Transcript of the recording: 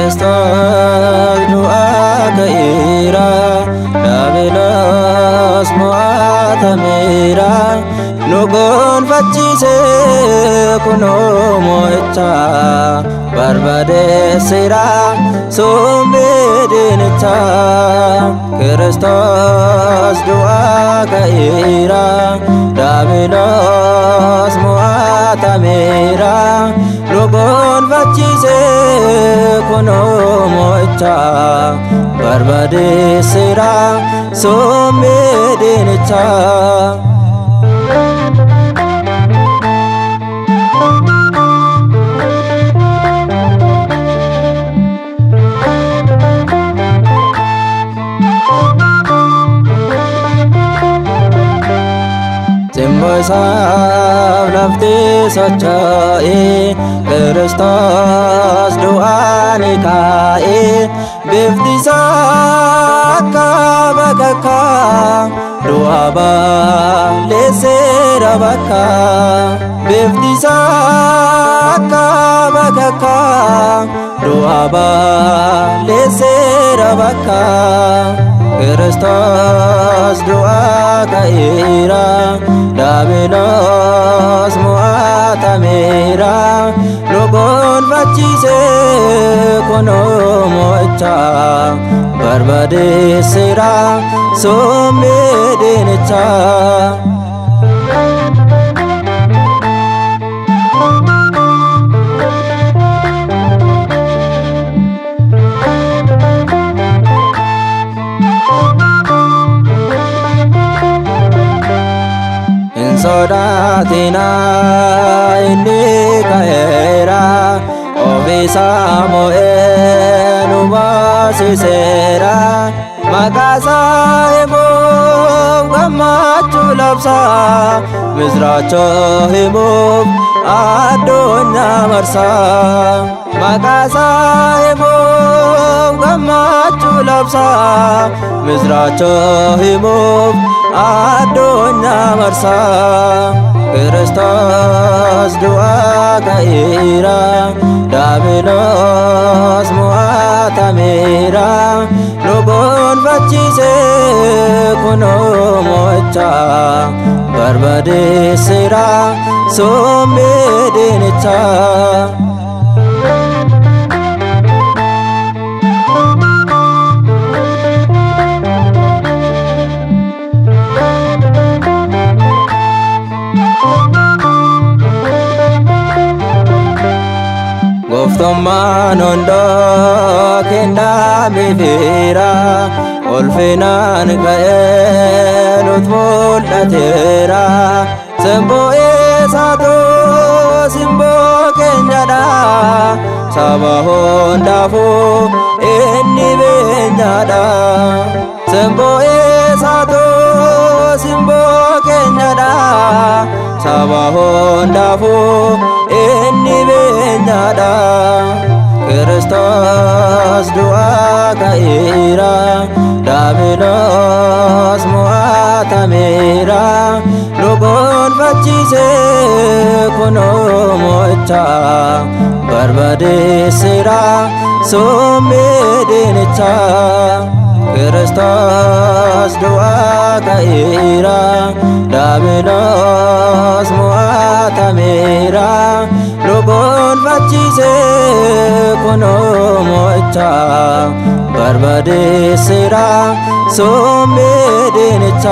ክርስቶስ ዱአ ከኢራ ዳብሎስ ሞአ ተሜራ ኑጎን ፈቺሴ ኩኖ ሞቻ በርባዴሴራ ሶሜድንቻ ክርስቶስ ዱአ ከኢራ ዳብሎስ ሞአ ተሜራ ኑጎን ፈቺሴ ኩኖ ሞቻ በርባዴሴራ ሶሜድንቻ Simboisaaf lafti socho'e Kiristoos du'aan kaa'e bifti isaa akka bakakkaa du'a balleesseera bakka bifti isaa akka bakakkaa du'a balleesseera bakka ክርስቶስ ዱአ ከኢራ ዳብሎስ ሞአ ተሜራ ኑጎን ፈቺሴ ኩኖ ሞቻ በርባዴሴራ ሶሜድንቻ sodatina inni ka'eera ofiisa mo'ee nu baasiseera maqaasaa himuuf gammachuu labsa misraachoo himuuf addunyaa marsa maqaasaa himuuf gammachuu labsa misraachoo himuuf addunyaa marsa ክርስቶስ ዱአ ከኢራ ዳብሎስ ሞአ ተሜራ ኑጎን ፈቺሴ ኩኖ ሞቻ በርባዴሴራ ሶሜድንቻ Goftummaan hundoo kennameefira ulfinaan ka'ee nutti mul'ateera simboo isaatu simboo keenyadha saba hundaafuu inni beenyadha simboo isaatu simboo keenyadha saba hundaafuu inni beenyadha ክርስቶስ ዱአ ከኢራ ዳብሎስ ሞአ ተሜራ ኑጎን ፈቺሴ ኩኖ ሞቻ በርባዴሴራ ሶሜድንቻ ክርስቶስ ዱአ ከኢራ ዳብሎስ ሞአ ተሜራ ኑጎን ፈቺሴ ኩኖ ሞቻ በርባዴሴራ ሶሜድንቻ